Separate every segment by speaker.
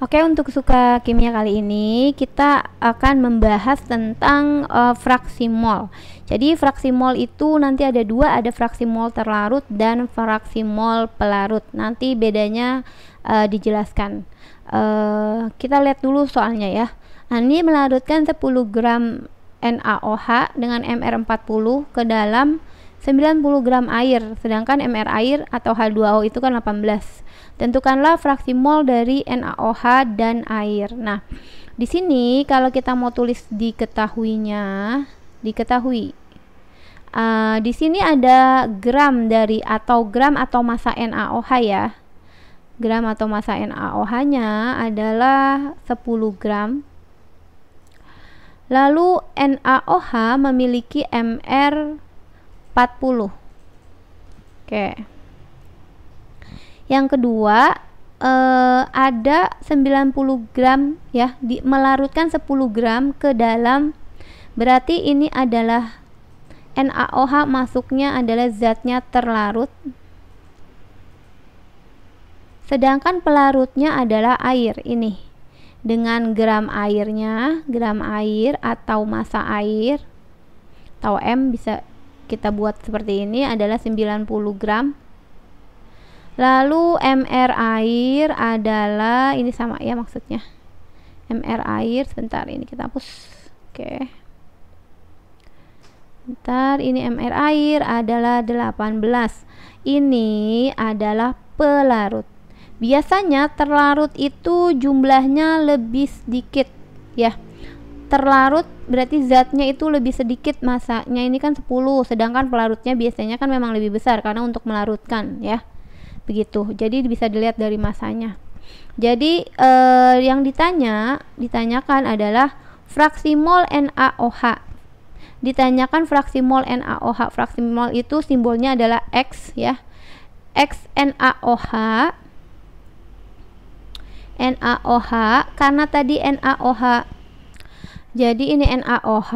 Speaker 1: Oke, untuk suka kimia kali ini kita akan membahas tentang fraksi mol. Jadi fraksi mol itu nanti ada dua, ada fraksi mol terlarut dan fraksi mol pelarut. Nanti bedanya dijelaskan. Kita lihat dulu soalnya ya. Nah, ini melarutkan 10 gram NaOH dengan MR40 ke dalam 90 gram air, sedangkan MR air atau H2O itu kan 18. Tentukanlah fraksi mol dari NaOH dan air. Nah, di sini kalau kita mau tulis diketahui. Di sini ada gram dari gram atau massa NaOH ya. Gram atau massa NaOH-nya adalah 10 gram. Lalu NaOH memiliki MR 40. Oke. Yang kedua, ada 90 gram ya, melarutkan 10 gram ke dalam, berarti ini adalah NaOH masuknya adalah zatnya terlarut, sedangkan pelarutnya adalah air ini. Dengan gram airnya, gram air atau massa air atau M bisa kita buat seperti ini adalah 90 gram. Lalu MR air adalah ini sama ya maksudnya. MR air, sebentar ini kita hapus. Oke. Bentar, ini MR air adalah 18. Ini adalah pelarut. Biasanya terlarut itu jumlahnya lebih sedikit ya. Terlarut berarti zatnya itu lebih sedikit, masanya ini kan 10, sedangkan pelarutnya biasanya kan memang lebih besar karena untuk melarutkan ya. Begitu. Jadi bisa dilihat dari masanya. Jadi yang ditanyakan adalah fraksi mol NaOH. Ditanyakan fraksi mol NaOH. Fraksi mol itu simbolnya adalah X ya. X NaOH. NaOH karena tadi NaOH. Jadi ini NaOH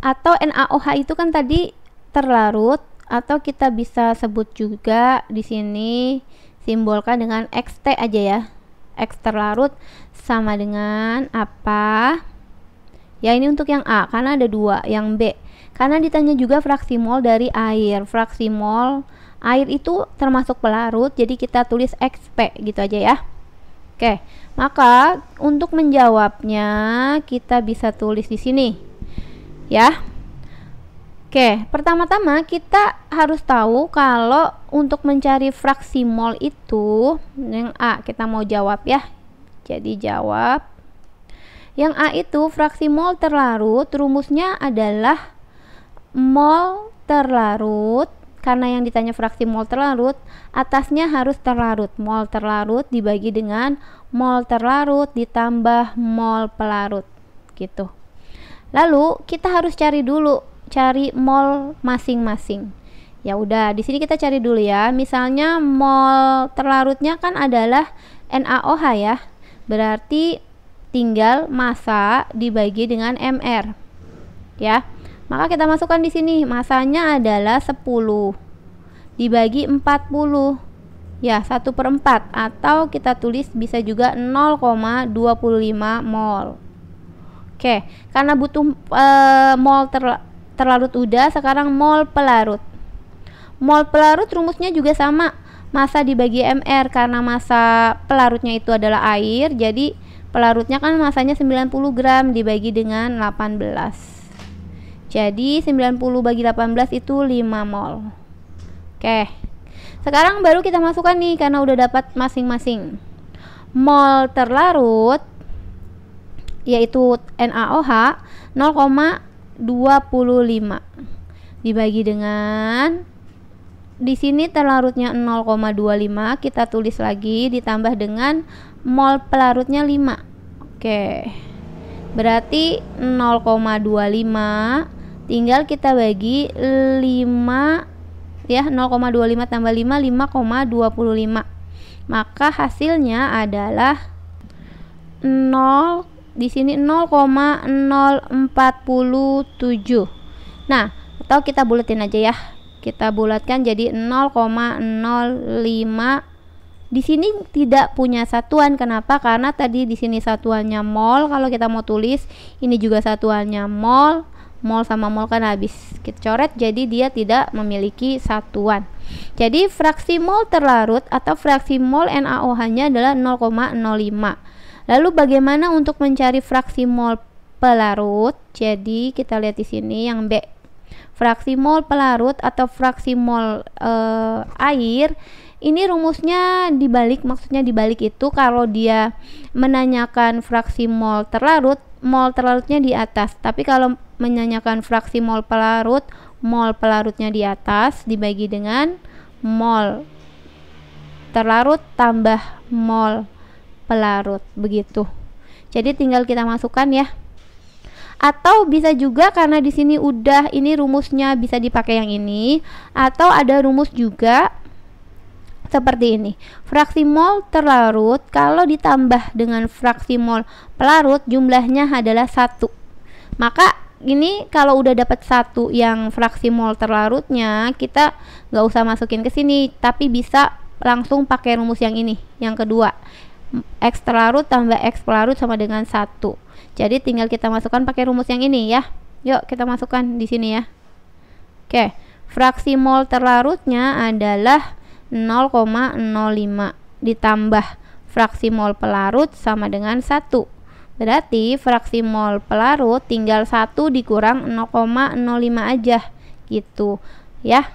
Speaker 1: atau NaOH itu kan tadi terlarut, atau kita bisa sebut juga di sini simbolkan dengan XT aja ya. X terlarut sama dengan apa? Ya ini untuk yang A karena ada dua, yang B karena ditanya juga fraksi mol dari air. Fraksi mol air itu termasuk pelarut, jadi kita tulis XP gitu aja ya. Oke, maka untuk menjawabnya kita bisa tulis di sini ya. Oke, pertama-tama kita harus tahu kalau untuk mencari fraksi mol itu yang A kita mau jawab ya. Jadi jawab yang A itu fraksi mol terlarut, rumusnya adalah mol terlarut. Karena yang ditanya fraksi mol terlarut, atasnya harus terlarut. Mol terlarut dibagi dengan mol terlarut ditambah mol pelarut gitu. Lalu kita harus cari mol masing-masing. Ya udah, di sini kita cari dulu ya. Misalnya mol terlarutnya kan adalah NaOH ya. Berarti tinggal massa dibagi dengan MR. Ya. Maka kita masukkan di sini, masanya adalah 10 dibagi 40. Ya, 1/4 atau kita tulis bisa juga 0,25 mol. Oke, karena butuh mol terlarut udah, sekarang mol pelarut. Mol pelarut rumusnya juga sama, massa dibagi MR karena massa pelarutnya itu adalah air, jadi pelarutnya kan massanya 90 gram dibagi dengan 18. Jadi 90 bagi 18 itu 5 mol. Oke. Sekarang baru kita masukkan nih karena udah dapat masing-masing. Mol terlarut yaitu NaOH 0,25 dibagi dengan, di sini terlarutnya 0,25, kita tulis lagi ditambah dengan mol pelarutnya 5. Oke. Berarti 0,25 tinggal kita bagi 5 ya, 0,25 tambah 5, 5,25. Maka hasilnya adalah 0, di sini 0,047. Nah, atau kita bulatin aja ya. Kita bulatkan jadi 0,05 Di sini tidak punya satuan. Kenapa? Karena tadi di sini satuannya mol. Kalau kita mau tulis, ini juga satuannya mol. Mol sama mol kan habis kita coret, jadi dia tidak memiliki satuan. Jadi fraksi mol terlarut atau fraksi mol NaOH-nya adalah 0,05. Lalu bagaimana untuk mencari fraksi mol pelarut? Jadi kita lihat di sini yang B. Fraksi mol pelarut atau fraksi mol air, ini rumusnya dibalik. Maksudnya dibalik itu kalau dia menanyakan fraksi mol terlarutnya di atas. Tapi kalau menanyakan fraksi mol pelarutnya di atas dibagi dengan mol terlarut tambah mol pelarut, begitu. Jadi tinggal kita masukkan ya. Atau bisa juga karena di sini udah ini rumusnya bisa dipakai yang ini, atau ada rumus juga seperti ini. Fraksi mol terlarut kalau ditambah dengan fraksi mol pelarut jumlahnya adalah 1. Maka ini kalau udah dapat 1 yang fraksi mol terlarutnya, kita nggak usah masukin ke sini, tapi bisa langsung pakai rumus yang ini, yang kedua. X terlarut tambah X pelarut sama dengan 1. Jadi tinggal kita masukkan pakai rumus yang ini ya. Yuk kita masukkan di sini ya. Oke, fraksi mol terlarutnya adalah 0,05 ditambah fraksi mol pelarut sama dengan 1. Berarti fraksi mol pelarut tinggal 1 dikurang 0,05 aja gitu ya.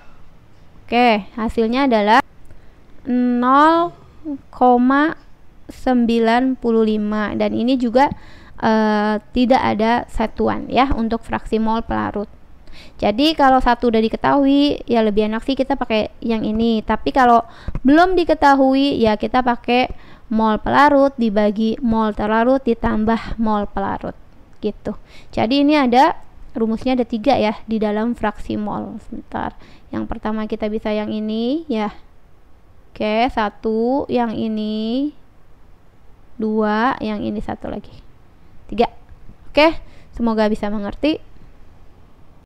Speaker 1: Oke, hasilnya adalah 0,95 dan ini juga tidak ada satuan ya untuk fraksi mol pelarut. Jadi kalau satu udah diketahui ya lebih enak sih kita pakai yang ini, tapi kalau belum diketahui ya kita pakai mol pelarut dibagi mol terlarut ditambah mol pelarut gitu. Jadi ini ada rumusnya, ada 3 ya di dalam fraksi mol. Sebentar, yang pertama kita bisa yang ini ya. Oke, 1, yang ini 2, yang ini 1 lagi 3. Oke, semoga bisa mengerti.